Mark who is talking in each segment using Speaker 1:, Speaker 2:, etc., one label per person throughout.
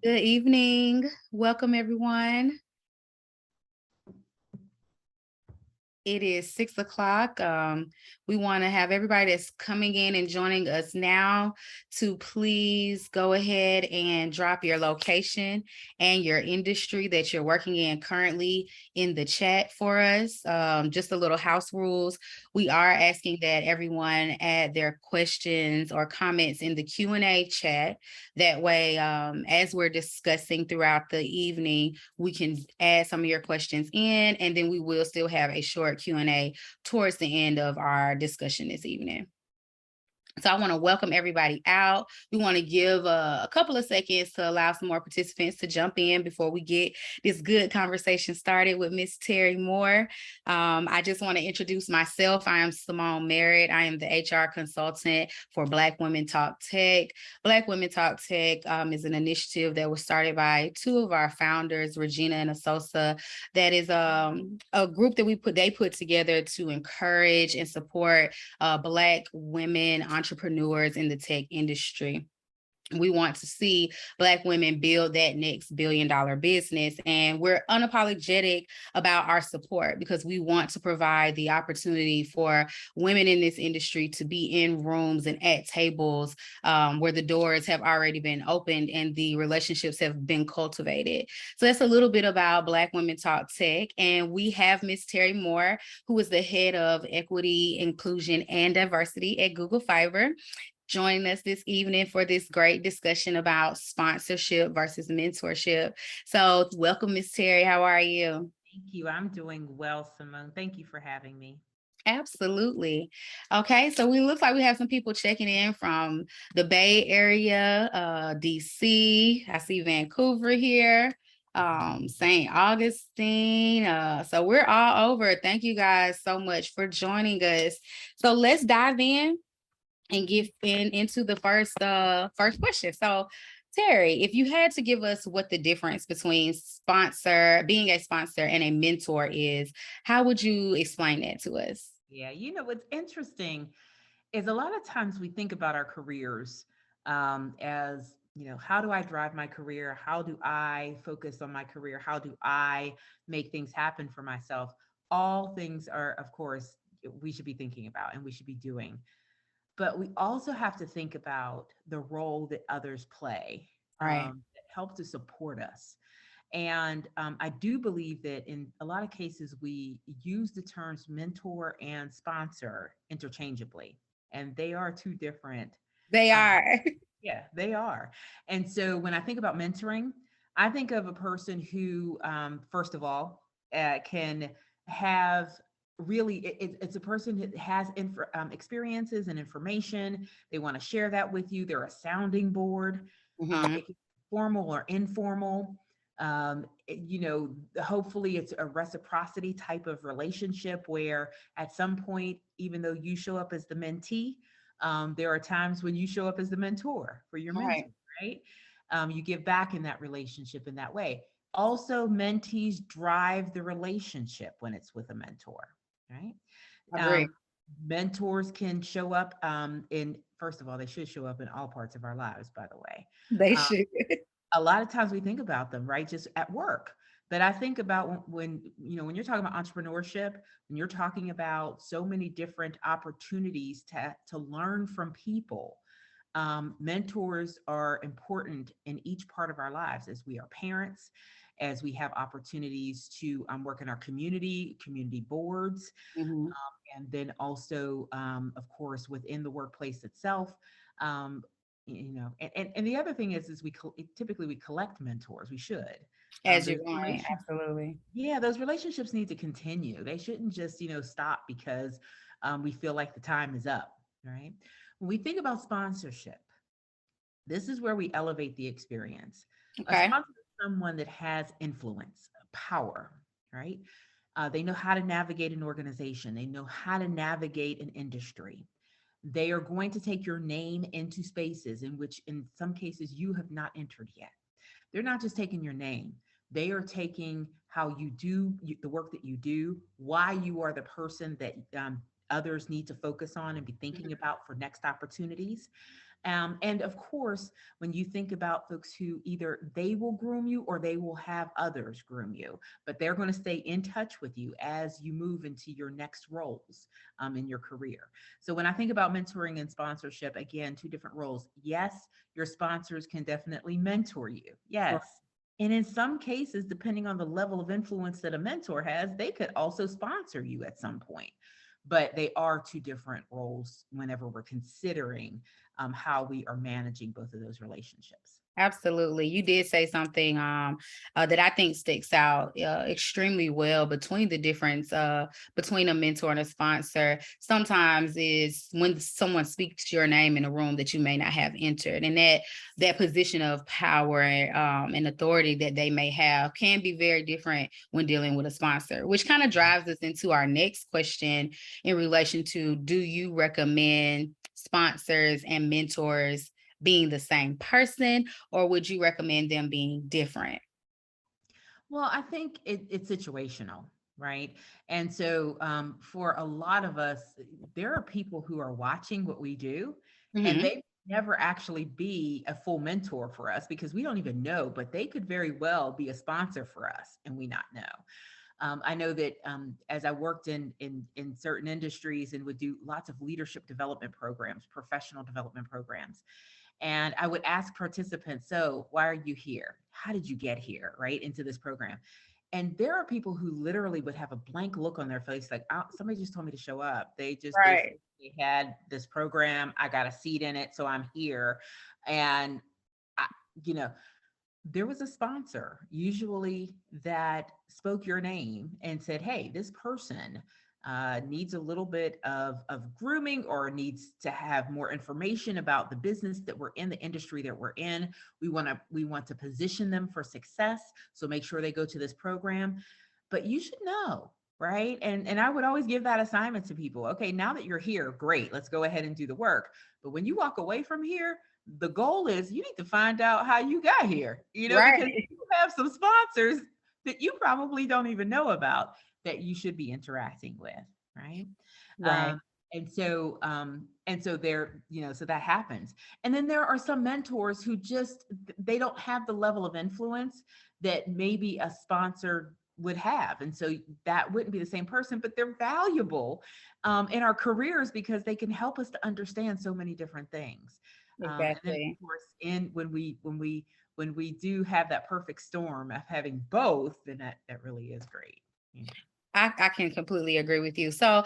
Speaker 1: Good evening. Welcome, everyone. It is 6 o'clock. We want to have everybody that's coming in and joining us now to please go ahead and drop your location and your industry that you're working in currently in the chat for us. Just a little house rules. We are asking that everyone add their questions or comments in the Q&A chat. That way, as we're discussing throughout the evening, we can add some of your questions in, and then we will still have a short Q&A towards the end of our discussion this evening. So I want to welcome everybody out. We want to give a couple of seconds to allow some more participants to jump in before we get this good conversation started with Miss Terri Moore. I just want to introduce myself. I am Simone Merritt. I am the HR consultant for Black Women Talk Tech. Black Women Talk Tech is an initiative that was started by two of our founders, Regina and Asosa. That is a group that they put together to encourage and support Black women entrepreneurs in the tech industry. We want to see Black women build that next billion-dollar business. And we're unapologetic about our support because we want to provide the opportunity for women in this industry to be in rooms and at tables where the doors have already been opened and the relationships have been cultivated. So that's a little bit about Black Women Talk Tech. And we have Miss Terri Moore, who is the head of equity, inclusion, and diversity at Google Fiber, joining us this evening for this great discussion about sponsorship versus mentorship. So welcome, Miss Terri. How are you?
Speaker 2: Thank you. I'm doing well, Simone. Thank you for having me.
Speaker 1: Absolutely. Okay, so we look like we have some people checking in from the Bay Area, DC. I see Vancouver here, St. Augustine. So we're all over. Thank you guys so much for joining us. So let's dive in and get into the first question. So Terri, if you had to give us what the difference between being a sponsor and a mentor is, how would you explain that to us?
Speaker 2: Yeah, what's interesting is a lot of times we think about our careers as, how do I drive my career? How do I focus on my career? How do I make things happen for myself? All things are, of course, we should be thinking about and we should be doing. But we also have to think about the role that others play
Speaker 1: Right.
Speaker 2: that help to support us. And I do believe that in a lot of cases, we use the terms mentor and sponsor interchangeably, and they are two different.
Speaker 1: They
Speaker 2: Um,
Speaker 1: are.
Speaker 2: yeah, they are. And so when I think about mentoring, I think of a person who, first of all, can have really, it's a person that has experiences and information. They want to share that with you. They're a sounding board.
Speaker 1: Mhm.
Speaker 2: It can be formal or informal. Hopefully it's a reciprocity type of relationship where at some point, even though you show up as the mentee, there are times when you show up as the mentor for your
Speaker 1: Right.
Speaker 2: mentor, right? You give back in that relationship in that way. Also, mentees drive the relationship when it's with a mentor, right?
Speaker 1: Agree.
Speaker 2: Um, Mentors can show up in, first of all, they should show up in all parts of our lives, by the way.
Speaker 1: They
Speaker 2: Um,
Speaker 1: should.
Speaker 2: a lot of times we think about them, right? Just at work. But I think about when you're talking about entrepreneurship, when you're talking about so many different opportunities to learn from people, mentors are important in each part of our lives as we are parents, as we have opportunities to work in our community boards,
Speaker 1: Mhm.
Speaker 2: and then also, of course, within the workplace itself. Um, and the other thing is typically we collect mentors. We should.
Speaker 1: As you're
Speaker 2: Those
Speaker 1: going,
Speaker 2: relation,
Speaker 1: absolutely.
Speaker 2: yeah, those relationships need to continue. They shouldn't just stop because we feel like the time is up. Right? When we think about sponsorship, this is where we elevate the experience. A
Speaker 1: Okay.
Speaker 2: sponsor is someone that has influence, power, right? They know how to navigate an organization, they know how to navigate an industry. They are going to take your name into spaces in which, in some cases, you have not entered yet. They're not just taking your name, they are taking how you do the work that you do, why you are the person that others need to focus on and be thinking about for next opportunities. And of course, when you think about folks who either they will groom you or they will have others groom you, but they're going to stay in touch with you as you move into your next roles in your career. So when I think about mentoring and sponsorship, again, two different roles. Yes, your sponsors can definitely mentor you. Yes. And in some cases, depending on the level of influence that a mentor has, they could also sponsor you at some point. But they are two different roles whenever we're considering how we are managing both of those relationships.
Speaker 1: Absolutely. You did say something that I think sticks out extremely well between the difference between a mentor and a sponsor. Sometimes is when someone speaks your name in a room that you may not have entered, and that position of power and authority that they may have can be very different when dealing with a sponsor, which kind of drives us into our next question in relation to: do you recommend sponsors and mentors being the same person, or would you recommend them being different?
Speaker 2: Well, I think it's situational, right? And so for a lot of us, there are people who are watching what we do, and
Speaker 1: Hmm.
Speaker 2: they never actually be a full mentor for us because we don't even know, but they could very well be a sponsor for us and we not know. I know that as I worked in certain industries and would do lots of leadership development programs, professional development programs, and I would ask participants, so why are you here? How did you get here, right, into this program? And there are people who literally would have a blank look on their face, like, oh, somebody just told me to show up.
Speaker 1: Right.
Speaker 2: They had this program. I got a seat in it, so I'm here. And I, you know, there was a sponsor usually that spoke your name and said, hey, this person needs a little bit of grooming or needs to have more information about the business that we're in, the industry that we're in. We want to position them for success, so make sure they go to this program. But you should know, right? And I would always give that assignment to people. Okay, now that you're here, great, let's go ahead and do the work. But when you walk away from here, the goal is you need to find out how you got here, because
Speaker 1: Right.
Speaker 2: you have some sponsors that you probably don't even know about that you should be interacting with, right?
Speaker 1: Right.
Speaker 2: Um, and so there, so that happens. And then there are some mentors who just they don't have the level of influence that maybe a sponsor would have. And so that wouldn't be the same person, but they're valuable in our careers because they can help us to understand so many different things. And then
Speaker 1: Exactly.
Speaker 2: of course, in when we do have that perfect storm of having both, then that really is great. You know.
Speaker 1: I can completely agree with you. So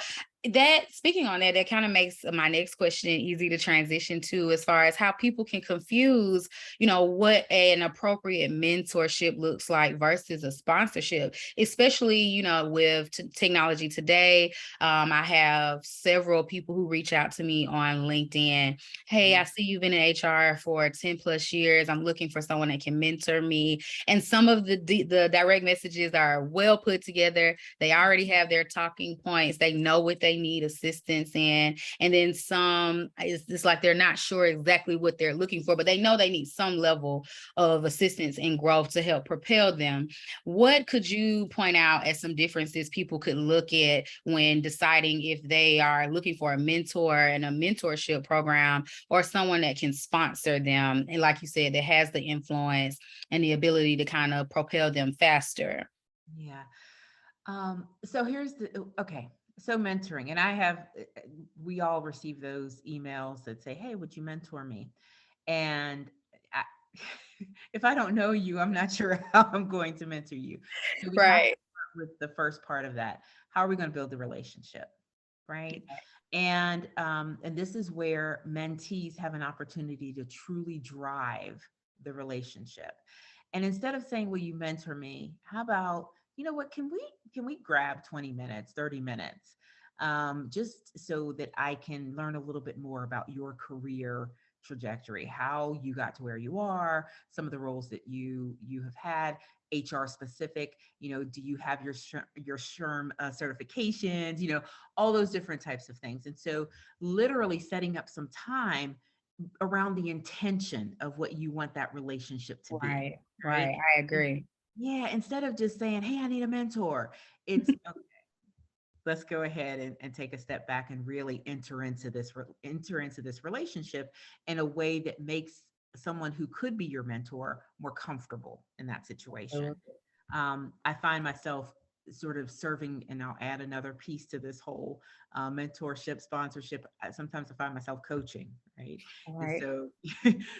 Speaker 1: that speaking on that, that kind of makes my next question easy to transition to, as far as how people can confuse, what an appropriate mentorship looks like versus a sponsorship, especially, with technology today. I have several people who reach out to me on LinkedIn. Hey, I
Speaker 2: Mm,
Speaker 1: see you've been in HR for 10 plus years. I'm looking for someone that can mentor me. And some of the direct messages are well put together. They already have their talking points. They know what they need assistance in. And then some, it's like they're not sure exactly what they're looking for, but they know they need some level of assistance and growth to help propel them. What could you point out as some differences people could look at when deciding if they are looking for a mentor and a mentorship program, or someone that can sponsor them? And like you said, that has the influence and the ability to kind of propel them faster.
Speaker 2: yeah. So here's okay. So mentoring, and we all receive those emails that say, "Hey, would you mentor me?" And I, if I don't know you, I'm not sure how I'm going to mentor you. So we have to
Speaker 1: Right.
Speaker 2: start with the first part of that. How are we going to build the relationship, right? And this is where mentees have an opportunity to truly drive the relationship. And instead of saying, "Will you mentor me?" How about, what, can we grab 20 minutes, 30 minutes, just so that I can learn a little bit more about your career trajectory, how you got to where you are, some of the roles that you have had, HR specific, do you have your SHRM certifications, all those different types of things. And so literally setting up some time around the intention of what you want that relationship to be,
Speaker 1: Right,
Speaker 2: right?
Speaker 1: right. I agree.
Speaker 2: Yeah, instead of just saying, "Hey, I need a mentor." It's, let's go ahead and take a step back and really enter into this relationship in a way that makes someone who could be your mentor more comfortable in that situation.
Speaker 1: Absolutely.
Speaker 2: I find myself sort of serving, and I'll add another piece to this whole mentorship, sponsorship. Sometimes I find myself coaching, right? And
Speaker 1: Right.
Speaker 2: so,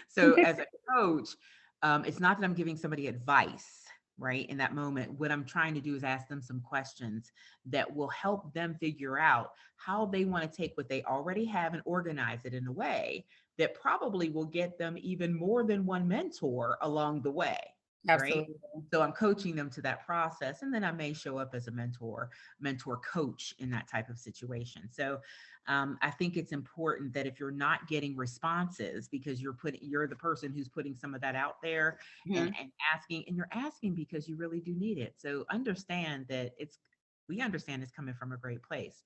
Speaker 2: so as a coach, it's not that I'm giving somebody advice, right? In that moment, what I'm trying to do is ask them some questions that will help them figure out how they want to take what they already have and organize it in a way that probably will get them even more than one mentor along the way, right?
Speaker 1: Absolutely.
Speaker 2: So I'm coaching them to that process, and then I may show up as a mentor coach in that type of situation. So I think it's important that if you're not getting responses because you're the person who's putting some of that out there
Speaker 1: Mhm.
Speaker 2: and asking, and you're asking because you really do need it. So understand that we understand it's coming from a great place.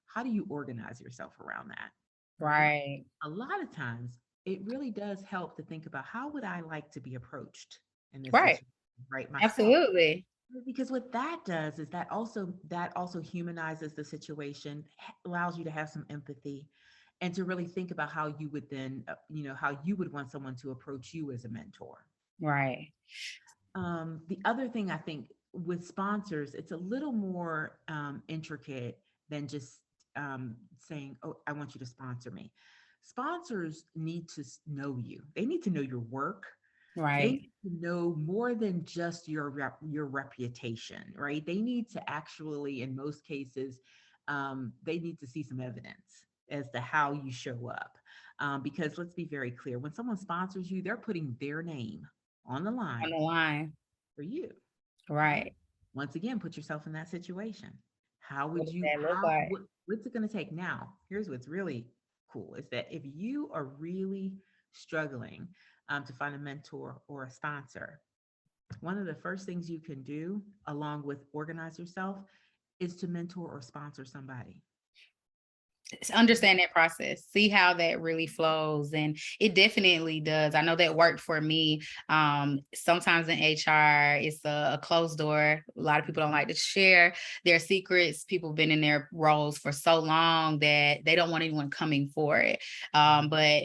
Speaker 2: How do you organize yourself around that? Right.
Speaker 1: Right.
Speaker 2: A lot of times it really does help to think about how would I like to be approached in this
Speaker 1: Right.
Speaker 2: situation, right? Myself.
Speaker 1: Absolutely.
Speaker 2: Because what that does is that also humanizes the situation, allows you to have some empathy and to really think about how you would then, how you would want someone to approach you as a mentor.
Speaker 1: Right.
Speaker 2: The other thing I think with sponsors, it's a little more intricate than just saying, "Oh, I want you to sponsor me." Sponsors need to know you. They need to know your work. They
Speaker 1: Right.
Speaker 2: need to know more than just your reputation, right? They need to actually, in most cases, they need to see some evidence as to how you show up. Because let's be very clear, when someone sponsors you, they're putting their name on the
Speaker 1: On
Speaker 2: line
Speaker 1: the line.
Speaker 2: for you, right?
Speaker 1: Right.
Speaker 2: Once again, put yourself in that situation. How
Speaker 1: What
Speaker 2: would
Speaker 1: does
Speaker 2: you,
Speaker 1: that look
Speaker 2: how,
Speaker 1: like?
Speaker 2: what's it going to take now? Here's what's really cool is that if you are really struggling to find a mentor or a sponsor, one of the first things you can do, along with organize yourself, is to mentor or sponsor somebody.
Speaker 1: Understand that process, see how that really flows. And it definitely does. I know that worked for me. Sometimes in HR, it's a closed door. A lot of people don't like to share their secrets. People have been in their roles for so long that they don't want anyone coming for it. But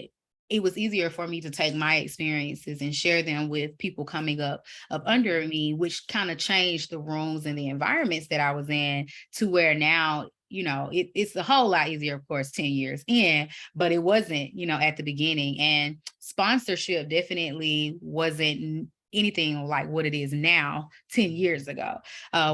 Speaker 1: it was easier for me to take my experiences and share them with people coming up under me, which kind of changed the rooms and the environments that I was in, to where now, it's a whole lot easier, of course, 10 years in, but it wasn't, at the beginning. And sponsorship definitely wasn't anything like what it is now 10 years ago,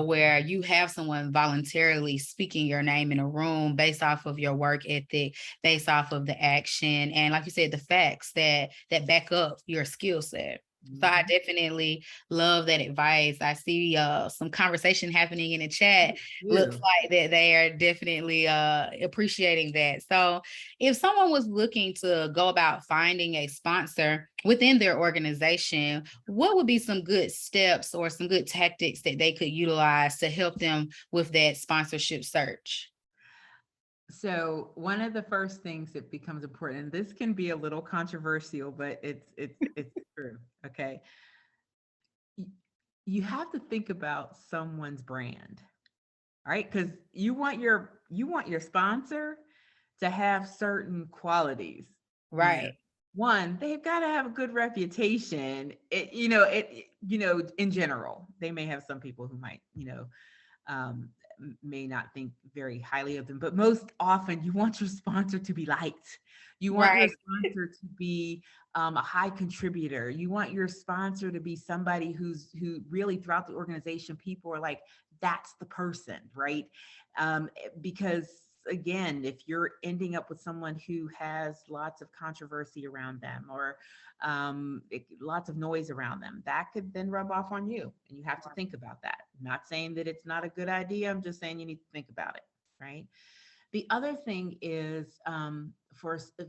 Speaker 1: where you have someone voluntarily speaking your name in a room based off of your work ethic, based off of the action, and like you said, the facts that back up your skill set. So I
Speaker 2: Mhm.
Speaker 1: definitely love that advice. I see some conversation happening in the chat. Looks
Speaker 2: You.
Speaker 1: like that they are definitely appreciating that. So if someone was looking to go about finding a sponsor within their organization, what would be some good steps or some good tactics that they could utilize to help them with that sponsorship search?
Speaker 2: So one of the first things that becomes important, and this can be a little controversial, but it's true. Okay. Y- You have to think about someone's brand, right? Because you want your sponsor to have certain qualities. You know,
Speaker 1: Right,
Speaker 2: one, they've got to have a good reputation. In general, they may have some people who might, um, may not think very highly of them, but most often you want your sponsor to be liked. You want your
Speaker 1: right,
Speaker 2: sponsor to be a high contributor. You want your sponsor to be somebody who really throughout the organization, people are like, that's the person, right? Because again, if you're ending up with someone who has lots of controversy around them or lots of noise around them, that could then rub off on you. And you have to think about that. I'm not saying that it's not a good idea. I'm just saying you need to think about it. Right. The other thing is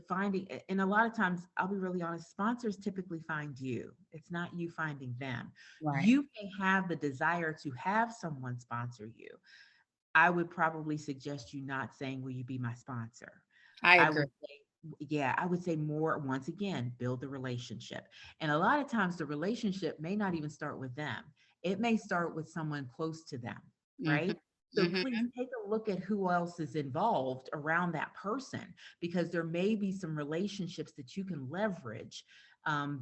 Speaker 2: finding, and a lot of times, I'll be really honest, sponsors typically find you. It's not you finding them.
Speaker 1: right.
Speaker 2: You may have the desire to have someone sponsor you. I would probably suggest you not saying, will you be my sponsor?
Speaker 1: I
Speaker 2: I
Speaker 1: agree.
Speaker 2: would say, yeah, I would say more, once again, build the relationship. And a lot of times the relationship may not even start with them. It may start with someone close to them,
Speaker 1: Mhm.
Speaker 2: right? So please take a look at who else is involved around that person, because there may be some relationships that you can leverage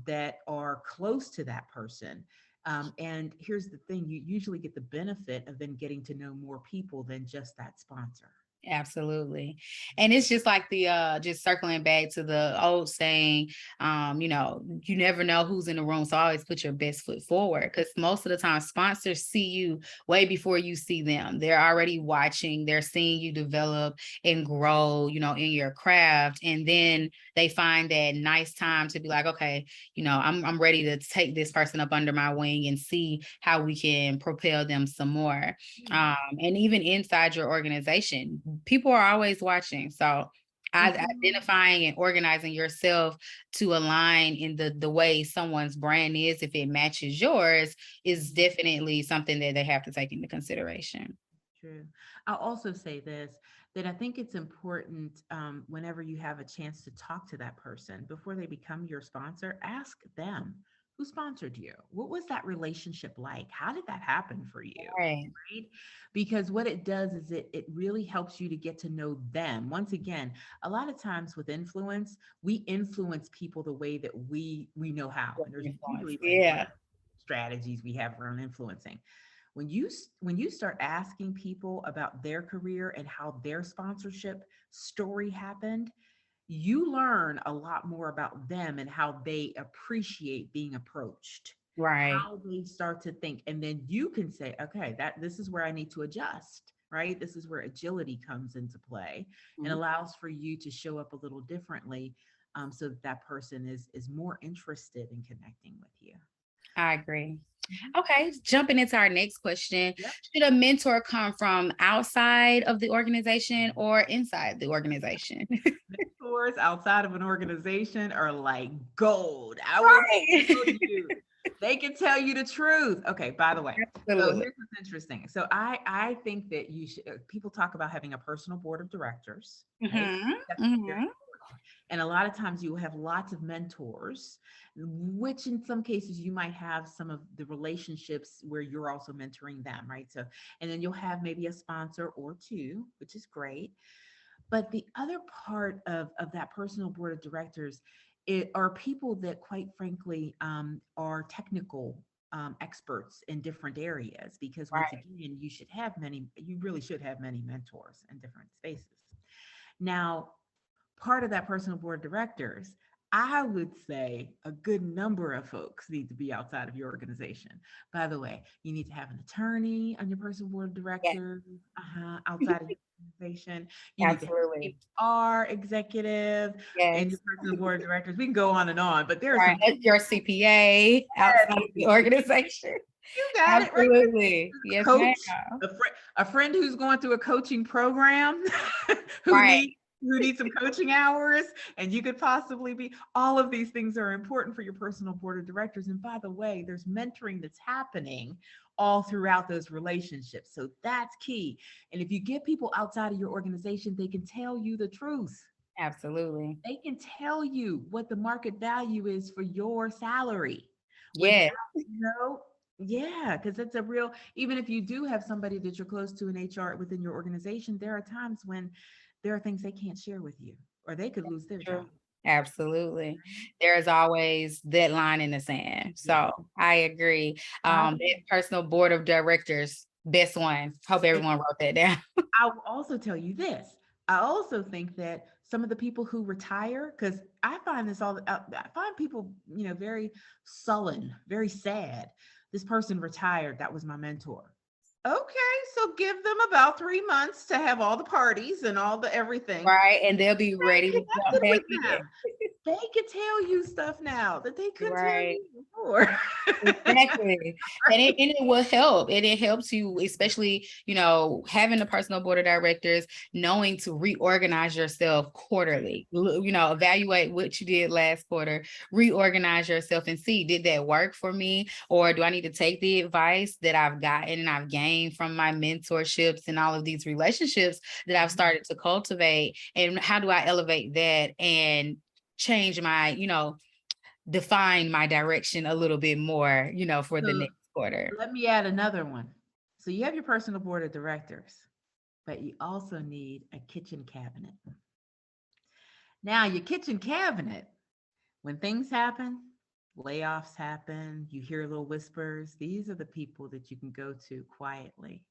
Speaker 2: that are close to that person. And here's the thing, you usually get the benefit of then getting to know more people than just that sponsor.
Speaker 1: Absolutely. And it's just like the just circling back to the old saying, you never know who's in the room. So always put your best foot forward, because most of the time sponsors see you way before you see them. They're already watching, they're seeing you develop and grow, in your craft. And then they find that nice time to be like, okay, I'm ready to take this person up under my wing and see how we can propel them some more.
Speaker 2: Yeah.
Speaker 1: And even inside your organization, people are always watching. So
Speaker 2: Mhm.
Speaker 1: identifying and organizing yourself to align in the way someone's brand is, if it matches yours, is definitely something that they have to take into consideration.
Speaker 2: True. I'll also say this, that I think it's important, whenever you have a chance to talk to that person before they become your sponsor, ask them, who sponsored you? What was that relationship like? How did that happen for you?
Speaker 1: Right.
Speaker 2: Right? Because what it does is it really helps you to get to know them. Once again, a lot of times with influence, we influence people the way that we know how. And there's
Speaker 1: Influence.
Speaker 2: usually like
Speaker 1: Yeah.
Speaker 2: different strategies we have around influencing. When you start asking people about their career and how their sponsorship story happened, you learn a lot more about them and how they appreciate being approached,
Speaker 1: Right.
Speaker 2: how they start to think, and then you can say, okay, that this is where I need to adjust, right? This is where agility comes into play and
Speaker 1: Mhm.
Speaker 2: allows for you to show up a little differently, so that that person is more interested in connecting with you.
Speaker 1: I agree.
Speaker 2: Mhm.
Speaker 1: Okay, jumping into our next question.
Speaker 2: Yep.
Speaker 1: Should a mentor come from outside of the organization or inside the organization?
Speaker 2: Mentors outside of an organization are like gold. I will
Speaker 1: Right.
Speaker 2: tell you, they can tell you the truth. Okay, by the way, so
Speaker 1: Absolutely.
Speaker 2: here's what's interesting. So I think that you should. People talk about having a personal board of directors, right?
Speaker 1: Mhm,
Speaker 2: That's very
Speaker 1: mhm.
Speaker 2: important. And a lot of times you will have lots of mentors, which in some cases you might have some of the relationships where you're also mentoring them, right? So, and then you'll have maybe a sponsor or two, which is great. But the other part of that personal board of directors, are people that, quite frankly, are technical experts in different areas. Because once
Speaker 1: Right.
Speaker 2: again, you really should have many mentors in different spaces. Now, part of that personal board of directors, I would say a good number of folks need to be outside of your organization. By the way, you need to have an attorney on your personal board of
Speaker 1: Yes.
Speaker 2: directors, outside of your organization. You need to have an
Speaker 1: Absolutely.
Speaker 2: HR executive in your
Speaker 1: Yes.
Speaker 2: personal board of directors. We can go on and on, but there are
Speaker 1: Right.
Speaker 2: some
Speaker 1: That's your CPA outside of the organization.
Speaker 2: you got it right
Speaker 1: Absolutely.
Speaker 2: there.
Speaker 1: Yes, ma'am.
Speaker 2: Coach, a friend who's going through a coaching program who
Speaker 1: Right.
Speaker 2: needs who needs some coaching hours, and you could possibly be. All of these things are important for your personal board of directors. And by the way, there's mentoring that's happening all throughout those relationships. So that's key. And if you get people outside of your organization, they can tell you the truth.
Speaker 1: Absolutely.
Speaker 2: They can tell you what the market value is for your salary without,
Speaker 1: Yes.
Speaker 2: you know, yeah, because it's a real, even if you do have somebody that you're close to in HR within your organization, there are times when there are things they can't share with you, or they could lose their
Speaker 1: True.
Speaker 2: job.
Speaker 1: Absolutely.
Speaker 2: Right?
Speaker 1: There's always that line in the sand.
Speaker 2: Yeah.
Speaker 1: So I agree.
Speaker 2: By
Speaker 1: That personal board of directors, best one. Hope
Speaker 2: the
Speaker 1: everyone wrote that down.
Speaker 2: I will also tell you this. I also think that some of the people who retire, because I find this all, I find people, very sullen, very sad. This person retired. That was my mentor. Okay, so give them about 3 months to have all the parties and all the everything.
Speaker 1: Right. And they'll be
Speaker 2: Stay
Speaker 1: ready to jump
Speaker 2: connected
Speaker 1: back
Speaker 2: with
Speaker 1: in.
Speaker 2: them. They can tell you stuff now that they couldn't tell
Speaker 1: Right.
Speaker 2: you before.
Speaker 1: Exactly. And it will help. And it helps you, especially, having a personal board of directors, knowing to reorganize yourself quarterly, evaluate what you did last quarter, reorganize yourself and see, did that work for me? Or do I need to take the advice that I've gotten and I've gained from my mentorships and all of these relationships that I've started to cultivate? And how do I elevate that and change my, define my direction a little bit more, for the
Speaker 2: So
Speaker 1: next quarter.
Speaker 2: let me add another one. So you have your personal board of directors, but you also need a kitchen cabinet. Now, your kitchen cabinet, when things happen, layoffs happen, you hear little whispers, these are the people that you can go to quietly.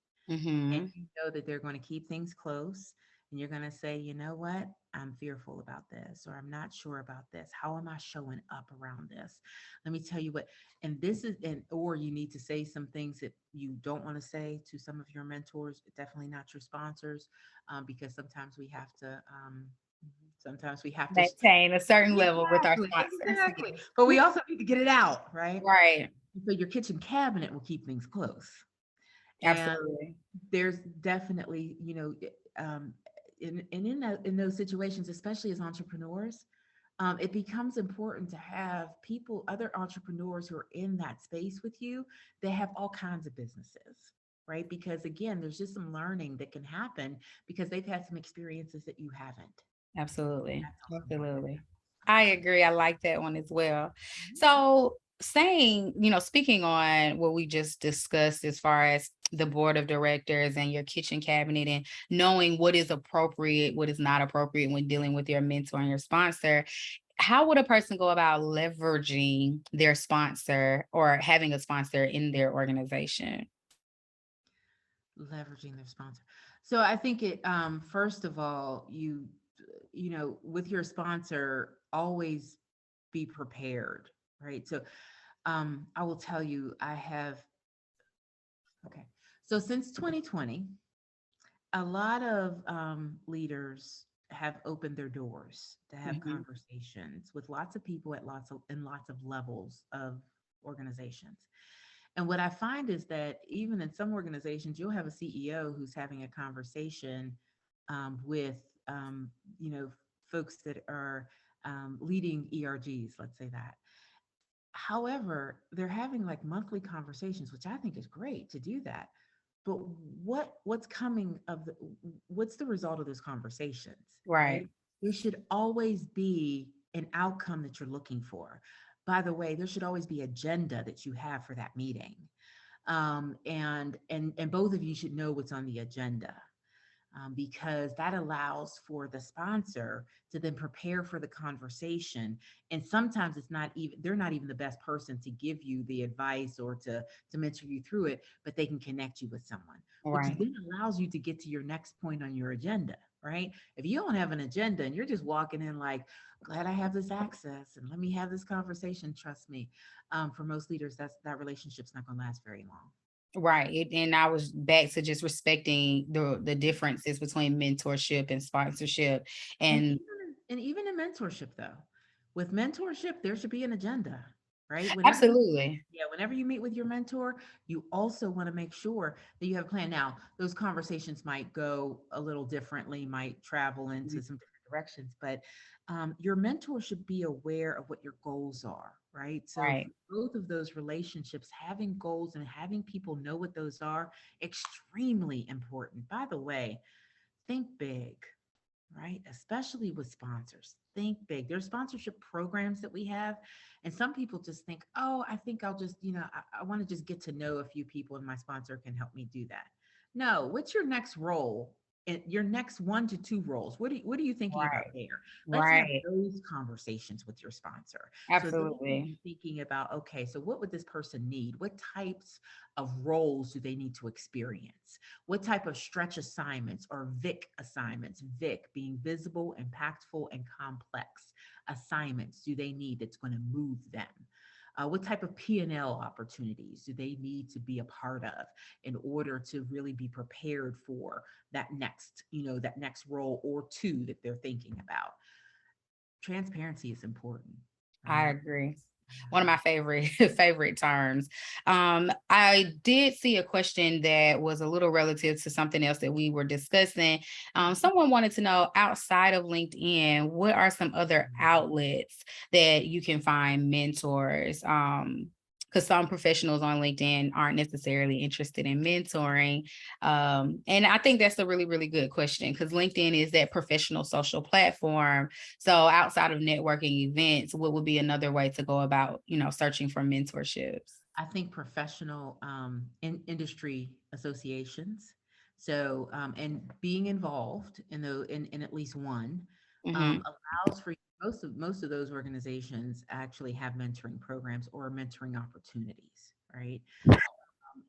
Speaker 2: And
Speaker 1: Mm-hmm.
Speaker 2: you know that they're going to keep things close. And you're going to say, you know what? I'm fearful about this, or I'm not sure about this. How am I showing up around this? Let me tell you what, and this is, and or you need to say some things that you don't want to say to some of your mentors, definitely not your sponsors, because sometimes we have to
Speaker 1: Maintain a certain level with our
Speaker 2: exactly,
Speaker 1: sponsors.
Speaker 2: exactly. But we also need to get it out, right?
Speaker 1: Right.
Speaker 2: So your kitchen cabinet will keep things close. And
Speaker 1: Absolutely.
Speaker 2: there's definitely, in those situations, especially as entrepreneurs, it becomes important to have people, other entrepreneurs who are in that space with you. They have all kinds of businesses, right? Because again, there's just some learning that can happen because they've had some experiences that you haven't.
Speaker 1: Absolutely.
Speaker 2: That's also important.
Speaker 1: Absolutely. I agree. I like that one as well.
Speaker 2: Mhm.
Speaker 1: So, saying, speaking on what we just discussed as far as the board of directors and your kitchen cabinet and knowing what is appropriate, what is not appropriate when dealing with your mentor and your sponsor, how would a person go about leveraging their sponsor or having a sponsor in their organization?
Speaker 2: Leveraging their sponsor. So I think it first of all, with your sponsor, always be prepared, right? So I will tell you, I have okay. So since 2020, a lot of leaders have opened their doors to have
Speaker 1: Mhm.
Speaker 2: conversations with lots of people at lots of levels of organizations. And what I find is that even in some organizations, you'll have a CEO who's having a conversation with, um, you know, folks that are leading ERGs, let's say that. However, they're having like monthly conversations, which I think is great to do that. But what's coming of what's the result of those conversations, right?
Speaker 1: Right.
Speaker 2: There should always be an outcome that you're looking for. By the way, there should always be agenda that you have for that meeting, and both of you should know what's on the agenda, because that allows for the sponsor to then prepare for the conversation. And sometimes it's not even they're not even the best person to give you the advice or to mentor you through it, but they can connect you with someone, which
Speaker 1: Right.
Speaker 2: then allows you to get to your next point on your agenda. Right? If you don't have an agenda and you're just walking in like, glad I have this access and let me have this conversation, trust me, for most leaders, that relationship's not going to last very long.
Speaker 1: Right. And I was back to just respecting the differences between mentorship and sponsorship.
Speaker 2: And
Speaker 1: And
Speaker 2: even in mentorship though, with mentorship, there should be an agenda, right?
Speaker 1: absolutely.
Speaker 2: Whenever you meet with your mentor, you also want to make sure that you have a plan. Now, those conversations might go a little differently, might travel into some different directions, but your mentor should be aware of what your goals are, right? So for
Speaker 1: Right.
Speaker 2: both of those relationships, having goals and having people know what those are, extremely important. By the way, think big, right? Especially with sponsors. Think big. There's sponsorship programs that we have. And some people just think, oh, I think I'll just, I want to just get to know a few people and my sponsor can help me do that. No, what's your next role? Your next 1 to 2 roles. What are you thinking about
Speaker 1: Right.
Speaker 2: there? Let's have
Speaker 1: Right.
Speaker 2: those conversations with your sponsor. So they can be
Speaker 1: Absolutely.
Speaker 2: thinking about, okay, so what would this person need? What types of roles do they need to experience? What type of stretch assignments or VIC assignments, VIC being visible, impactful, and complex assignments do they need that's going to move them? What type of P&L opportunities do they need to be a part of in order to really be prepared for that next role or two that they're thinking about? Transparency is important,
Speaker 1: I
Speaker 2: right?
Speaker 1: agree. One of
Speaker 2: Yeah.
Speaker 1: my favorite favorite terms. I did see a question that was a little relative to something else that we were discussing. Someone wanted to know outside of LinkedIn, what are some other outlets that you can find mentors? Because some professionals on LinkedIn aren't necessarily interested in mentoring. And I think that's a really, really good question because LinkedIn is that professional social platform. So outside of networking events, what would be another way to go about, searching for mentorships?
Speaker 2: I think professional industry associations. So, and being involved in in at least one
Speaker 1: Mm-hmm.
Speaker 2: allows for most of those organizations actually have mentoring programs or mentoring opportunities, right?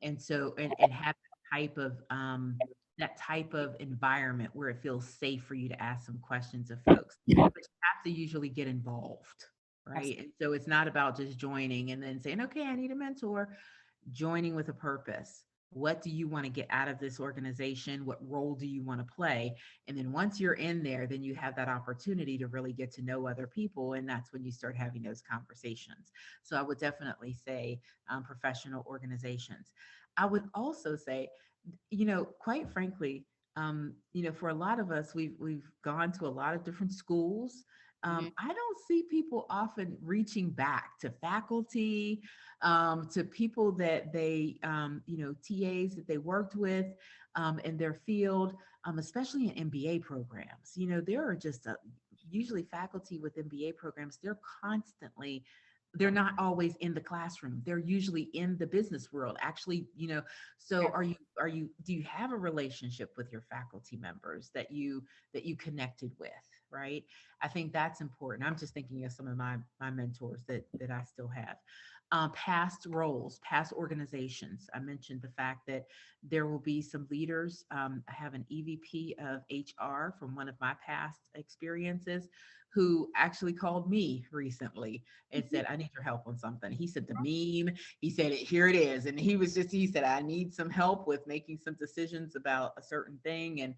Speaker 2: And so and have that type of environment where it feels safe for you to ask some questions of folks, but you have to usually get involved, right? And so it's not about just joining and then saying, okay, I need a mentor. Joining with a purpose. What do you want to get out of this organization? What role do you want to play? And then once you're in there, then you have that opportunity to really get to know other people. And that's when you start having those conversations. So I would definitely say professional organizations. I would also say, quite frankly, for a lot of us, we've gone to a lot of different schools.
Speaker 1: Mm-hmm.
Speaker 2: I don't see people often reaching back to faculty, to people that they, TAs that they worked with in their field, especially in MBA programs. There are just usually faculty with MBA programs, they're not always in the classroom. They're usually in the business world. Actually, so do you have a relationship with your faculty members that you connected with, right? I think that's important. I'm just thinking of some of my mentors that I still have. Past roles, past organizations. I mentioned the fact that there will be some leaders. I have an EVP of HR from one of my past experiences who actually called me recently and said, I need your help on something. He said, the meme, he said, here it is. And he said, I need some help with making some decisions about a certain thing.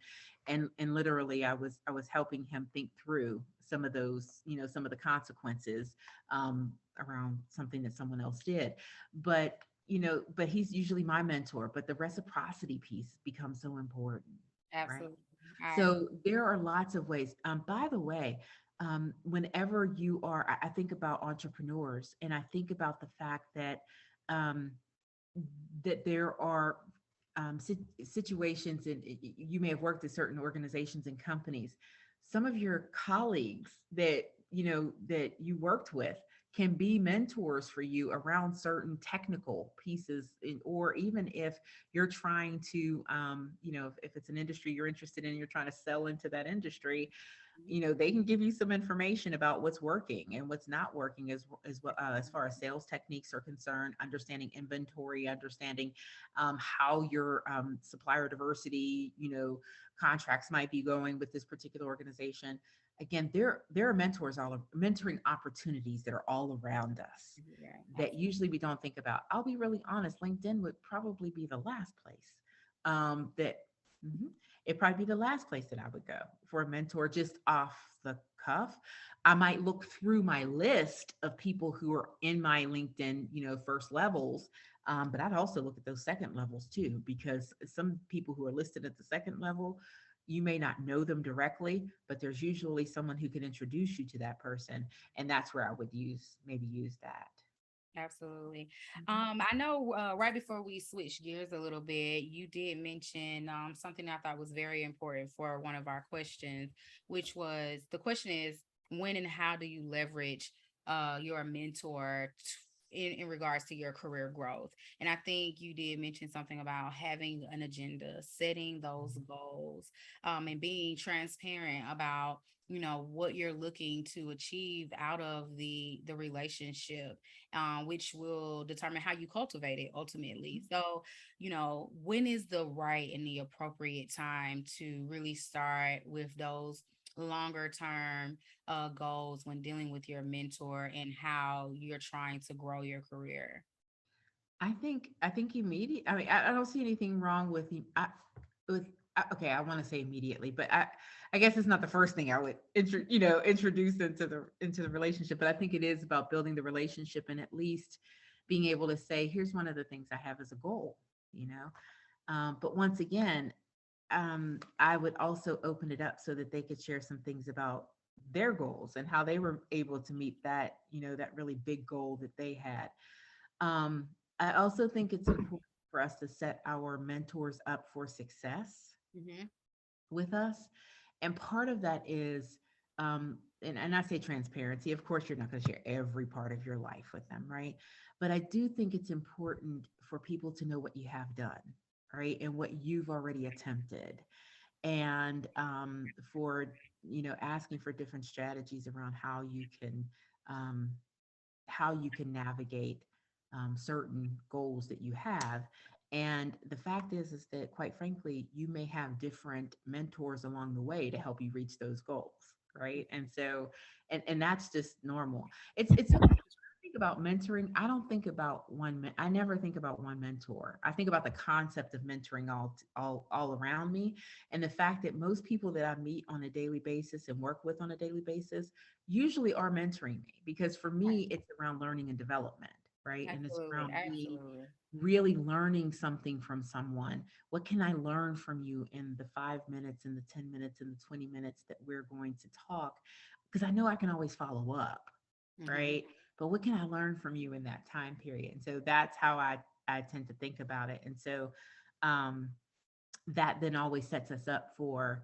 Speaker 2: And literally I was helping him think through some of those, some of the consequences around something that someone else did. But, but he's usually my mentor, but the reciprocity piece becomes so important, right?
Speaker 1: Absolutely. I
Speaker 2: So there are lots of ways. By the way, whenever I think about entrepreneurs and I think about the fact um, that there are situations, and you may have worked at certain organizations and companies. Some of your colleagues that you worked with can be mentors for you around certain technical pieces, or even if you're trying to, if it's an industry you're interested in, you're trying to sell into that industry, they can give you some information about what's working and what's not working as far as sales techniques are concerned, understanding inventory, understanding how your supplier diversity, contracts might be going with this particular organization. Again, there are mentoring opportunities that are all around us
Speaker 1: yeah,
Speaker 2: that usually we don't think about. I'll be really honest, LinkedIn would probably be the last place that mhm, it'd probably be the last place that I would go for a mentor just off the cuff. I might look through my list of people who are in my LinkedIn, first levels. But I'd also look at those second levels too, because some people who are listed at the second level, you may not know them directly, but there's usually someone who can introduce you to that person. And that's where I would use that.
Speaker 1: absolutely.
Speaker 2: Mhm.
Speaker 1: I know right before we switch gears a little bit, you did mention something I thought was very important for one of our questions, which was the question is when and how do you leverage your mentor in regards to your career growth? And I think you did mention something about having an agenda, setting those goals, and being transparent about what you're looking to achieve out of the relationship, which will determine how you cultivate it ultimately. So, when is the right and the appropriate time to really start with those longer term goals when dealing with your mentor and how you're trying to grow your career?
Speaker 2: I think immediate. I mean, I don't see anything wrong with. Okay, I want to say immediately, but I guess it's not the first thing I would introduce into the relationship. But I think it is about building the relationship and at least being able to say, here's one of the things I have as a goal. You know, but once again, I would also open it up so that they could share some things about their goals and how they were able to meet that really big goal that they had. um, I also think it's important for us to set our mentors up for success
Speaker 1: Hmm.
Speaker 2: with us. And part of that is, and I say transparency. Of course, you're not going to share every part of your life with them, right? But I do think it's important for people to know what you have done, right? And what you've already attempted. And for, asking for different strategies around um, how you can navigate certain goals that you have. And the fact is that quite frankly, you may have different mentors along the way to help you reach those goals, right? And so, and that's just normal. It's so think about mentoring. I don't think about I never think about one mentor. I think about the concept of mentoring all around me, and the fact that most people that I meet on a daily basis and work with on a daily basis usually are mentoring me, because for me it's around learning and development, right? And it's
Speaker 1: Absolutely,
Speaker 2: around me
Speaker 1: absolutely.
Speaker 2: really learning something from someone. What can I learn from you in the 5 minutes and the 10 minutes and the 20 minutes that we're going to talk? Because I know I can always follow up,
Speaker 1: Hmm.
Speaker 2: right? But what can I learn from you in that time period? And so that's how I tend to think about it. And so um, that then always sets us up for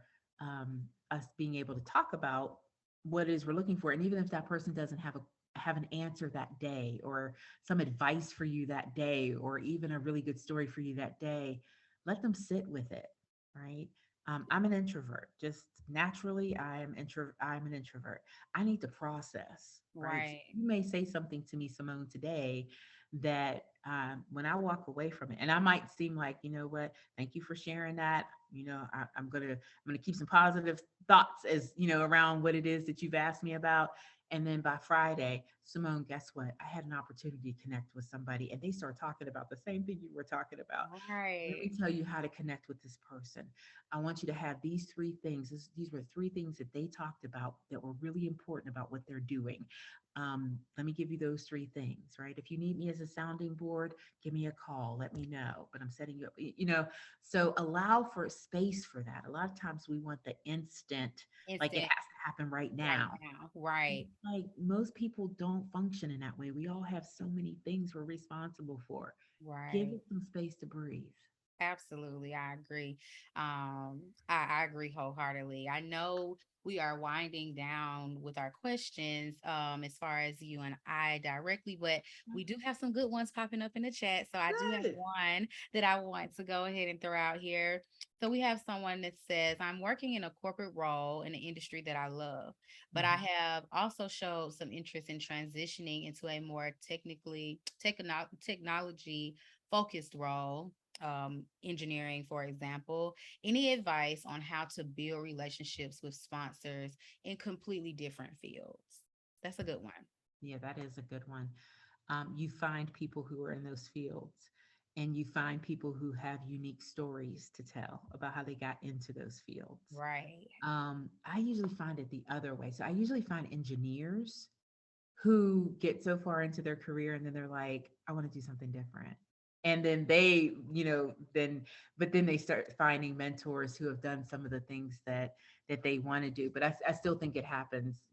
Speaker 2: us being able to talk about what it is we're looking for. And even if that person doesn't have an answer that day, or some advice for you that day, or even a really good story for you that day, let them sit with it, right? I'm an introvert. Just naturally, I'm an introvert. I need to process, right? So
Speaker 1: Right.
Speaker 2: you may say something to me, Simone, today that when I walk away from it, and I might seem like, you know what, thank you for sharing that. I'm gonna keep some positive thoughts, as around what it is that you've asked me about. And then by Friday, Simone, guess what? I had an opportunity to connect with somebody, and they start talking about the same thing you were talking about. Let me
Speaker 1: Right.
Speaker 2: tell you how to connect with this person. I want you to have these three things. These were three things that they talked about that were really important about what they're doing. Let me give you those three things, right? If you need me as a sounding board, give me a call. Let me know. But I'm setting you up, so allow for space for that. A lot of times we want the instant, like it has
Speaker 1: Instant
Speaker 2: to happen right
Speaker 1: right
Speaker 2: now.
Speaker 1: now.
Speaker 2: And
Speaker 1: Right.
Speaker 2: like most people don't function in that way. We all have so many things we're responsible for. Give
Speaker 1: Right.
Speaker 2: it some space to breathe.
Speaker 1: Absolutely, I agree. I agree wholeheartedly. I know we are winding down with our questions, as far as you and I directly, but we do have some good ones popping up in the chat. So I do have
Speaker 2: Good.
Speaker 1: one that I want to go ahead and throw out here. So we have someone that says, I'm working in a corporate role in an industry that I love, but I
Speaker 2: Mhm.
Speaker 1: have also showed some interest in transitioning into a more technology focused role, engineering, for example. Any advice on how to build relationships with sponsors in completely different fields? That's a good one.
Speaker 2: Yeah, that is a good one. You find people who are in those fields, and you find people who have unique stories to tell about how they got into those fields.
Speaker 1: Right.
Speaker 2: I usually find it the other way. So I usually find engineers who get so far into their career, and then they're like, I want to do something different. And then they, but then they start finding mentors who have done some of the things that they want to do. But I still think it happens,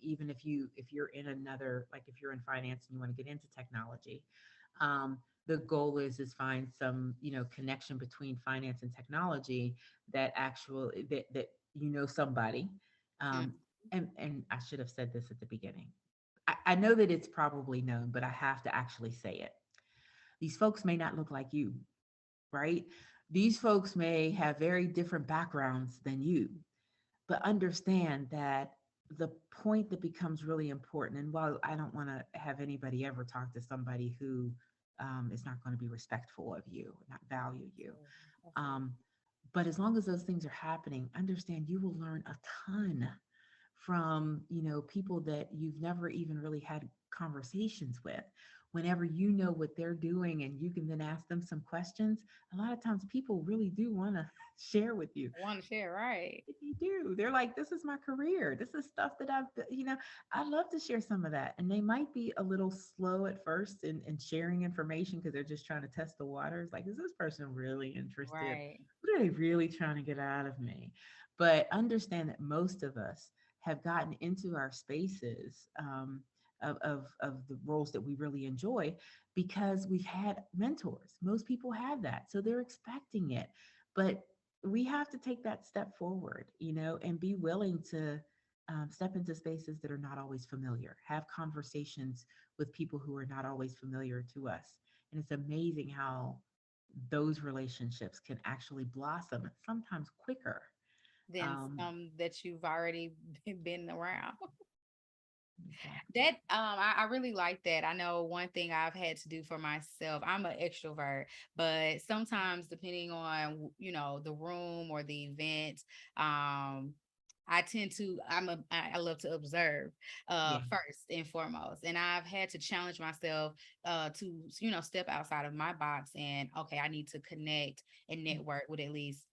Speaker 2: even if you're in another, like if you're in finance and you want to get into technology, the goal is find some, connection between finance and technology, that actually that somebody.
Speaker 1: Mm.
Speaker 2: Um, and I should have said this at the beginning. I know that it's probably known, but I have to actually say it. These folks may not look like you, right? These folks may have very different backgrounds than you, but understand that the point that becomes really important, and while I don't want to have anybody ever talk to somebody who is not going to be respectful of you, not value you,
Speaker 1: Absolutely.
Speaker 2: um, but as long as those things are happening, understand you will learn a ton from, people that you've never even really had conversations with. Whenever you know what they're doing and you can then ask them some questions, a lot of times people really do want to share with you.
Speaker 1: I want to share, right?
Speaker 2: They do. They're like, this is my career. This is stuff that I'd love to share some of that. And they might be a little slow at first in sharing information, because they're just trying to test the waters. Like, is this person really interested?
Speaker 1: Right.
Speaker 2: What are they really trying to get out of me? But understand that most of us have gotten into our spaces, of the roles that we really enjoy, because we've had mentors. Most people have that. So they're expecting it. But we have to take that step forward, and be willing to step into spaces that are not always familiar, have conversations with people who are not always familiar to us. And it's amazing how those relationships can actually blossom sometimes quicker.
Speaker 1: Then
Speaker 2: Um,
Speaker 1: some that you've already been around.
Speaker 2: exactly.
Speaker 1: That I really like that. I know one thing I've had to do for myself. I'm an extrovert, but sometimes depending on the room or the event, I tend to I love to observe
Speaker 2: Yeah.
Speaker 1: first and foremost. And I've had to challenge myself to step outside of my box and okay, I need to connect and network with at least,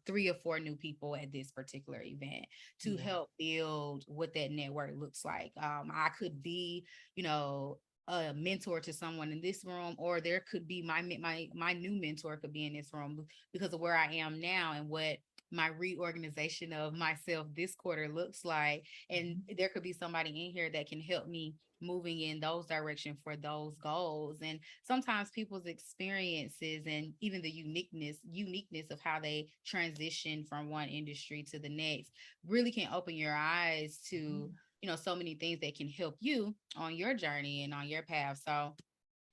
Speaker 1: three or four new people at this particular event to
Speaker 2: Yeah.
Speaker 1: help build what that network looks like. I could be, you know, a mentor to someone in this room, or there could be my new mentor could be in this room because of where I am now and what my reorganization of myself this quarter looks like. And
Speaker 2: Mhm.
Speaker 1: there could be somebody in here that can help me moving in those direction for those goals. And sometimes people's experiences and even the uniqueness of how they transition from one industry to the next really can open your eyes to
Speaker 2: Yeah.
Speaker 1: so many things that can help you on your journey and on your path. So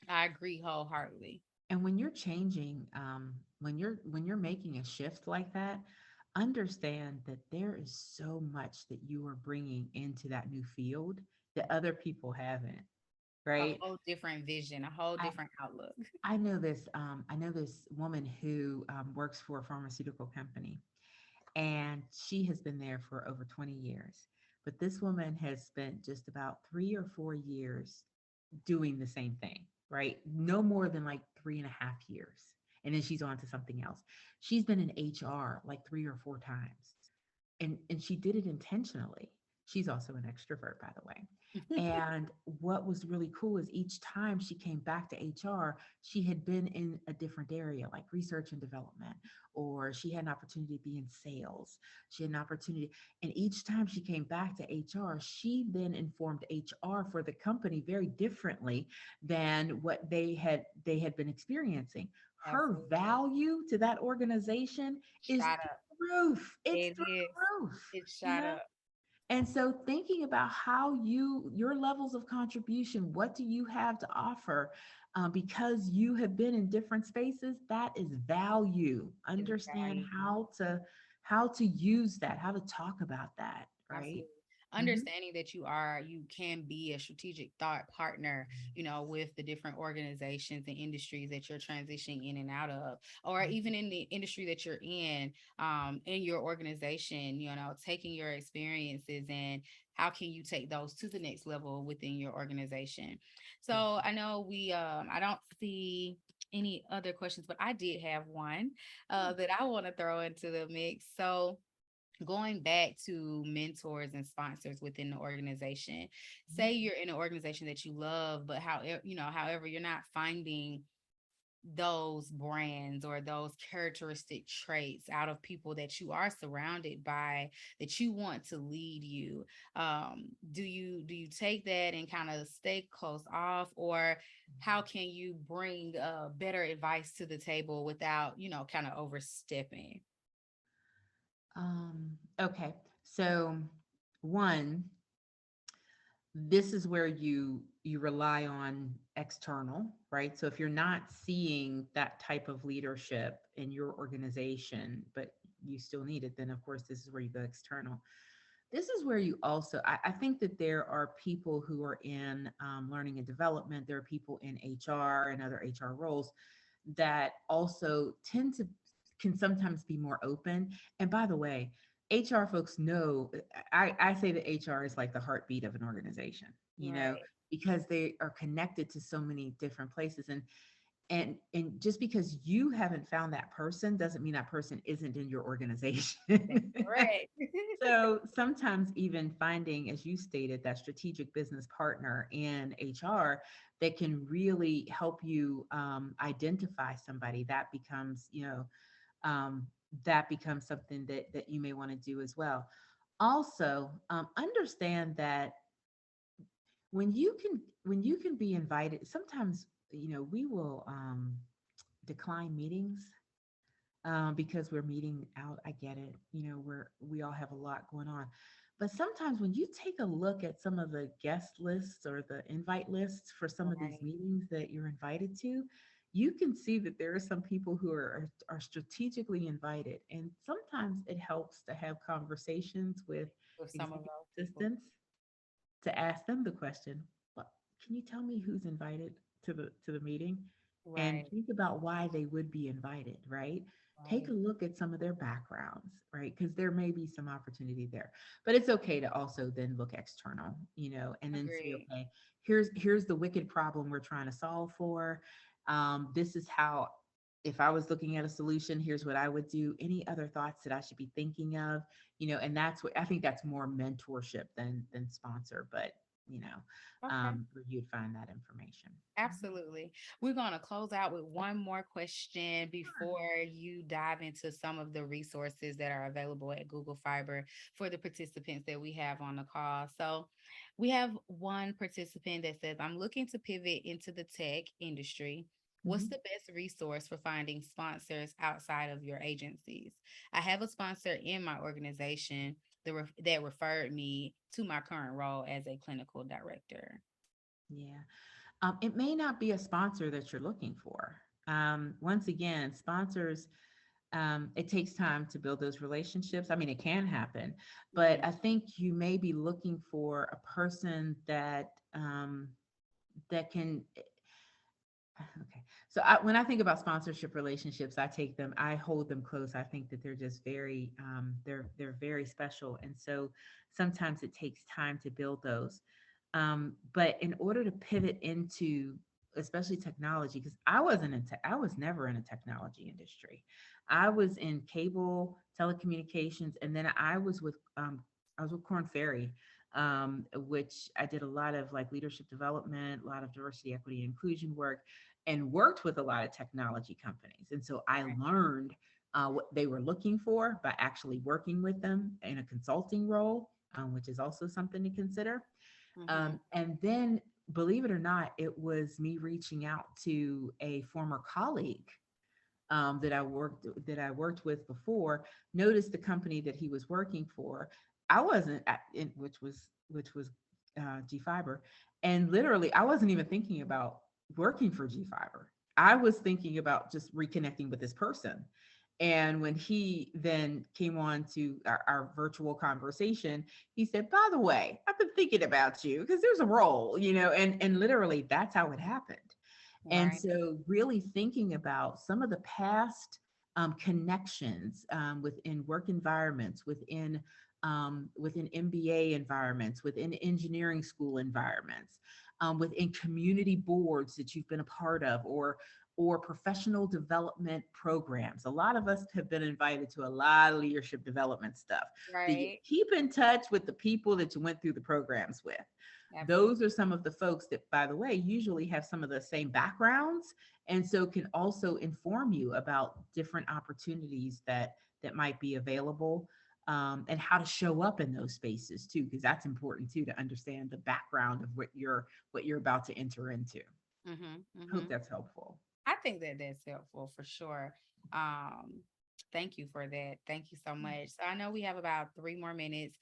Speaker 1: I agree wholeheartedly.
Speaker 2: And when you're changing, when you're making a shift like that, understand that there is so much that you are bringing into that new field that other people haven't,
Speaker 1: A
Speaker 2: right?
Speaker 1: whole different vision, a whole
Speaker 2: I
Speaker 1: different outlook.
Speaker 2: I know this woman who works for a pharmaceutical company, and she has been there for over 20 years. But this woman has spent just about 3 or 4 years doing the same thing, right? No more than like 3.5 years. And then she's on to something else. She's been in HR like 3 or 4 times. And she did it intentionally. She's also an extrovert, by the way. And what was really cool is each time she came back to HR, she had been in a different area like research and development, or she had an opportunity to be in sales. She had an opportunity. And each time she came back to HR, she then informed HR for the company very differently than what they had been experiencing. Her
Speaker 1: Absolutely.
Speaker 2: value to that organization is
Speaker 1: Shot up.
Speaker 2: through the roof. It's
Speaker 1: It
Speaker 2: through
Speaker 1: is.
Speaker 2: the roof,
Speaker 1: It's
Speaker 2: you
Speaker 1: shot
Speaker 2: know?
Speaker 1: up.
Speaker 2: And so thinking about how your levels of contribution, what do you have to offer? Because you have been in different spaces, that is value.
Speaker 1: Is
Speaker 2: Understand
Speaker 1: value.
Speaker 2: how to use that, how to talk about that, right?
Speaker 1: Absolutely.
Speaker 2: Mhm.
Speaker 1: Understanding that you can be a strategic thought partner, with the different organizations and industries that you're transitioning in and out of, or even in the industry that you're in your organization, taking your experiences and how can you take those to the next level within your organization.
Speaker 2: Yeah.
Speaker 1: So I know I don't see any other questions, but I did have one
Speaker 2: Yeah.
Speaker 1: that I want to throw into the mix. So going back to mentors and sponsors within the organization, say
Speaker 2: Mhm.
Speaker 1: you're in an organization that you love, but however you're not finding those brands or those characteristic traits out of people that you are surrounded by that you want to lead you. Do you take that and kind of stay close off, or how can you bring better advice to the table without kind of overstepping?
Speaker 2: Okay. So one, this is where you rely on external, right? So if you're not seeing that type of leadership in your organization, but you still need it, then of course this is where you go external. This is where you also, I think that there are people who are in learning and development, there are people in HR and other HR roles that also tend to can sometimes be more open. And by the way, HR folks know, I say that HR is like the heartbeat of an organization,
Speaker 1: Right.
Speaker 2: because they are connected to so many different places. And just because you haven't found that person doesn't mean that person isn't in your organization.
Speaker 1: That's correct.
Speaker 2: So sometimes even finding, as you stated, that strategic business partner in HR that can really help you identify somebody, um, that becomes something that you may want to do as well. Also, understand that when you can be invited, sometimes we will decline meetings because we're meeting out. I get it. We all have a lot going on. But sometimes when you take a look at some of the guest lists or the invite lists for some of these
Speaker 1: Right.
Speaker 2: meetings that you're invited to, you can see that there are some people who are strategically invited. And sometimes it helps to have conversations with
Speaker 1: With some of
Speaker 2: executive
Speaker 1: those people.
Speaker 2: assistants to ask them the question, "What can you tell me who's invited to the meeting?" And
Speaker 1: Right.
Speaker 2: think about why they would be invited, right? Take a
Speaker 1: Right.
Speaker 2: look at some of their backgrounds, right? Because there may be some opportunity there. But it's okay to also then look external, and then say,
Speaker 1: Agreed.
Speaker 2: okay, here's the wicked problem we're trying to solve for. This is how, if I was looking at a solution, here's what I would do. Any other thoughts that I should be thinking of? And that's what I think, that's more mentorship than sponsor, but
Speaker 1: Okay.
Speaker 2: where you'd find that information. Mhm.
Speaker 1: Absolutely. We're going to close out with one more question
Speaker 2: Sure.
Speaker 1: before you dive into some of the resources that are available at Google Fiber for the participants that we have on the call. So, we have one participant that says, I'm looking to pivot into the tech industry. What's
Speaker 2: Mhm.
Speaker 1: the best resource for finding sponsors outside of your agencies? I have a sponsor in my organization that referred me to my current role as a clinical director.
Speaker 2: Yeah. It may not be a sponsor that you're looking for. Once again, sponsors, it takes time to build those relationships. I mean, it can happen, but
Speaker 1: Mhm.
Speaker 2: I think you may be looking for a person that can. Okay. So when I think about sponsorship relationships, I hold them close. I think that they're just they're very special. And so sometimes it takes time to build those. But in order to pivot into, especially technology, because I was never in a technology industry. I was in cable telecommunications, and then I was with Corn Ferry, which I did a lot of like leadership development, a lot of diversity, equity, and inclusion work, and worked with a lot of technology companies. And so I
Speaker 1: Right.
Speaker 2: learned what they were looking for by actually working with them in a consulting role, which is also something to consider.
Speaker 1: Mhm.
Speaker 2: And then, believe it or not, it was me reaching out to a former colleague that I worked with before. Noticed the company that he was working for. I wasn't at, in, which was G Fiber, and literally I wasn't even thinking about working for G Fiber. I was thinking about just reconnecting with this person. And when he then came on to our virtual conversation, he said, "By the way, I've been thinking about you because there's a role, and literally that's how it happened." And
Speaker 1: Right.
Speaker 2: so, really thinking about some of the past connections within work environments, within MBA environments, within engineering school environments, within community boards that you've been a part of, or professional development programs. A lot of us have been invited to a lot of leadership development stuff. Do you
Speaker 1: Right.
Speaker 2: keep in touch with the people that you went through the programs with?
Speaker 1: Absolutely.
Speaker 2: Those are some of the folks that, by the way, usually have some of the same backgrounds, and so can also inform you about different opportunities that might be available, and how to show up in those spaces too, because that's important too, to understand the background of what you're about to enter into.
Speaker 1: Mhm.
Speaker 2: Hope
Speaker 1: Mhm.
Speaker 2: that's helpful.
Speaker 1: I think that that's helpful for sure. Um, Thank you for that. Thank you so much. So I know we have about 3 more minutes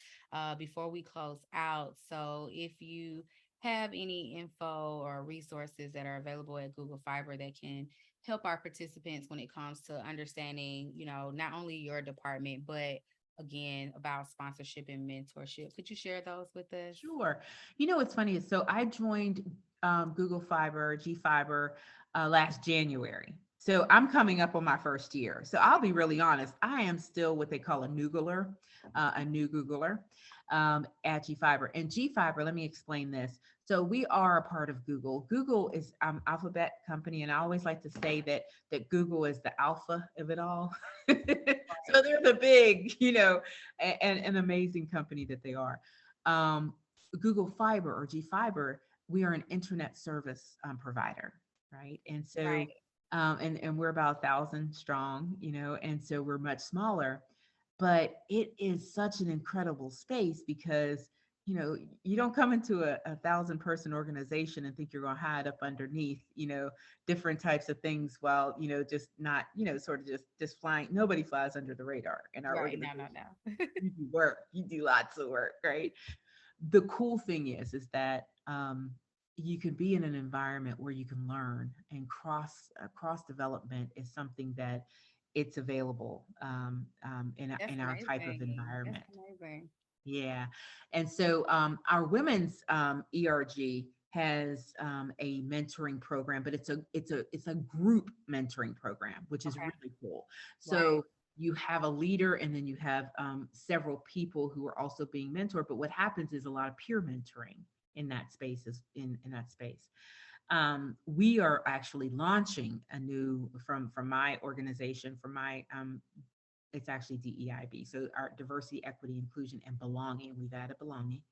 Speaker 1: before we close out. So if you have any info or resources that are available at Google Fiber that can help our participants when it comes to understanding, not only your department, but again about sponsorship and mentorship, could you share those with us?
Speaker 2: Sure. What's funny is, so I joined Google Fiber, G Fiber, last January. So I'm coming up on my first year. So I'll be really honest. I am still what they call a new Googler at G Fiber. And G Fiber, let me explain this. So we are a part of Google. Google is Alphabet company, and I always like to say that Google is the alpha of it all. So
Speaker 1: Right.
Speaker 2: they're the big, and an amazing company that they are. Um, Google Fiber or G Fiber, we are an internet service provider, right? And
Speaker 1: Right.
Speaker 2: so, and we're about 1,000 strong, and so we're much smaller, but it is such an incredible space because you don't come into a 1,000 person organization and think you're going to hide up underneath, different types of things while, just not, sort of just flying. Nobody flies under the radar in our
Speaker 1: Right. No, no,
Speaker 2: organization.
Speaker 1: no.
Speaker 2: You do work, you do lots of work, right? The cool thing is that you can be in an environment where you can learn, and cross development is something that it's available
Speaker 1: That's
Speaker 2: in our type of
Speaker 1: amazing. That's
Speaker 2: environment.
Speaker 1: amazing.
Speaker 2: Yeah. And so our women's ERG has a mentoring program, but it's a group mentoring program, which is
Speaker 1: Okay.
Speaker 2: really cool.
Speaker 1: Right.
Speaker 2: So you have a leader, and then you have several people who are also being mentored. But what happens is a lot of peer mentoring in that space in that space. We are actually launching a new from my organization, from my it's actually DEIB. So our diversity, equity, inclusion, and belonging. We've added belonging.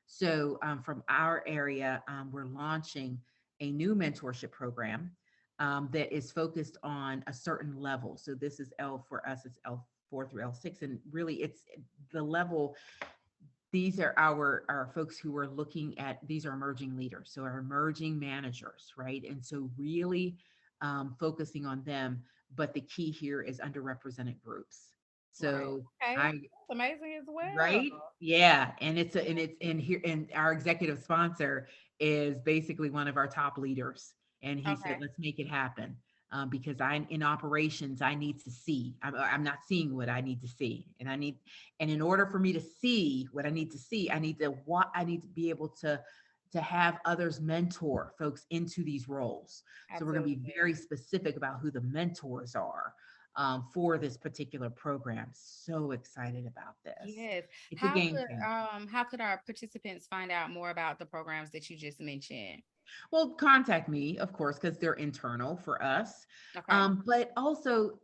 Speaker 2: So from our area, we're launching a new mentorship program that is focused on a certain level. So this is L for us, it's L4 through L6. And really it's the level. These are our folks who are looking at, these are emerging leaders. So our emerging managers, right? And so really focusing on them. But the key here is underrepresented groups.
Speaker 1: Right.
Speaker 2: So
Speaker 1: Okay.
Speaker 2: I
Speaker 1: That's amazing as well.
Speaker 2: Right? Yeah. And it's in here, and our executive sponsor is basically one of our top leaders. And he said,
Speaker 1: Okay.
Speaker 2: let's make it happen. Because I'm in operations, I need to see. I'm not seeing what I need to see, and in order for me to see what I need to see, I need to be able to have others mentor folks into these roles. So we're going to be
Speaker 1: Absolutely.
Speaker 2: very specific about who the mentors are for this particular program. So excited about this.
Speaker 1: Yes.
Speaker 2: It's a game changer.
Speaker 1: How could our participants find out more about the programs that you just mentioned?
Speaker 2: Well, contact me, of course, because they're internal for us.
Speaker 1: Okay.
Speaker 2: But also,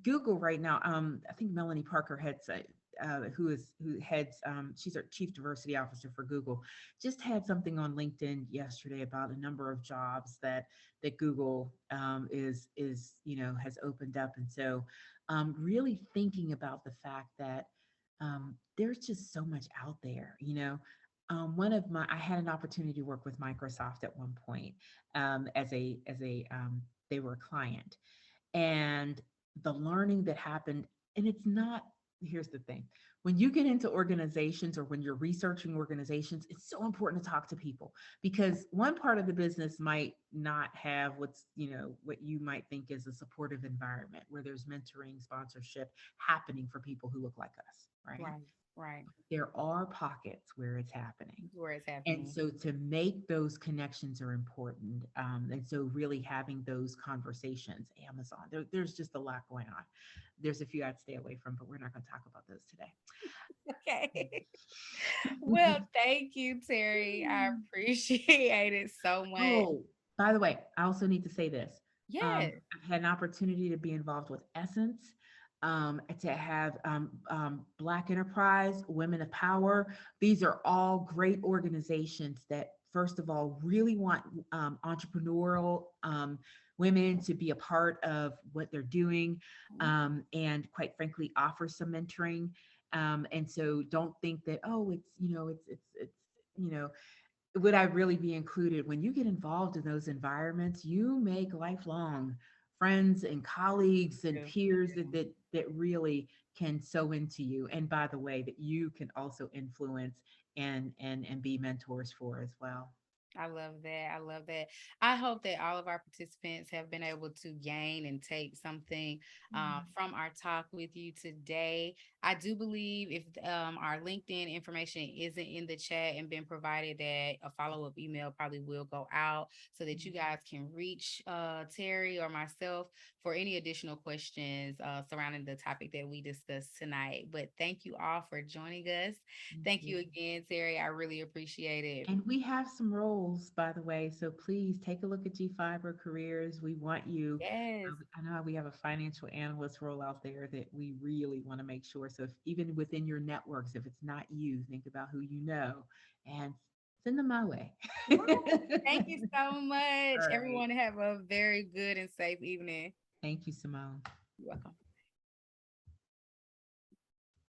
Speaker 2: Google right now. I think Melanie Parker heads, who heads. She's our chief diversity officer for Google. Just had something on LinkedIn yesterday about a number of jobs that Google is has opened up, and so really thinking about the fact that there's just so much out there. I had an opportunity to work with Microsoft at one point as a they were a client, and the learning that happened. And it's not, here's the thing, when you get into organizations or when you're researching organizations, it's so important to talk to people, because one part of the business might not have what you might think is a supportive environment where there's mentoring, sponsorship happening for people who look like us, right?
Speaker 1: Right. Right.
Speaker 2: There are pockets where it's happening.
Speaker 1: Where it's
Speaker 2: And
Speaker 1: happening.
Speaker 2: so to make those connections are important. And so really having those conversations, Amazon, there's just a lot going on. There's a few I'd stay away from, but we're not going to talk about those today.
Speaker 1: Okay. Well, thank you, Terry. I appreciate it so much.
Speaker 2: Oh, by the way, I also need to say this.
Speaker 1: Yes.
Speaker 2: I've had an opportunity to be involved with Essence, to have Black Enterprise, Women of Power. These are all great organizations that, first of all, really want entrepreneurial women to be a part of what they're doing, and quite frankly, offer some mentoring. And so don't think that, oh, you know, would I really be included? When you get involved in those environments, you make lifelong friends and colleagues and
Speaker 1: You
Speaker 2: peers
Speaker 1: do.
Speaker 2: that really can sow into you. And by the way, that you can also influence and be mentors for as well.
Speaker 1: I love that. I love that. I hope that all of our participants have been able to gain and take something
Speaker 2: Mm.
Speaker 1: from our talk with you today. I do believe if our LinkedIn information isn't in the chat and been provided, that a follow up email probably will go out so that you guys can reach Terry or myself for any additional questions surrounding the topic that we discussed tonight. But thank you all for joining us.
Speaker 2: Thank
Speaker 1: Thank
Speaker 2: you.
Speaker 1: you again, Terry. I really appreciate it.
Speaker 2: And we have some roles, by the way. So please take a look at G Fiber Careers. We want you.
Speaker 1: Yes.
Speaker 2: I know we have a financial analyst role out there that we really want to make sure. So if, even within your networks, if it's not you, think about who you know and send them my way. All
Speaker 1: Yes. Thank you so much.
Speaker 2: right.
Speaker 1: Everyone have a very good and safe evening.
Speaker 2: Thank you, Simone.
Speaker 1: You're welcome.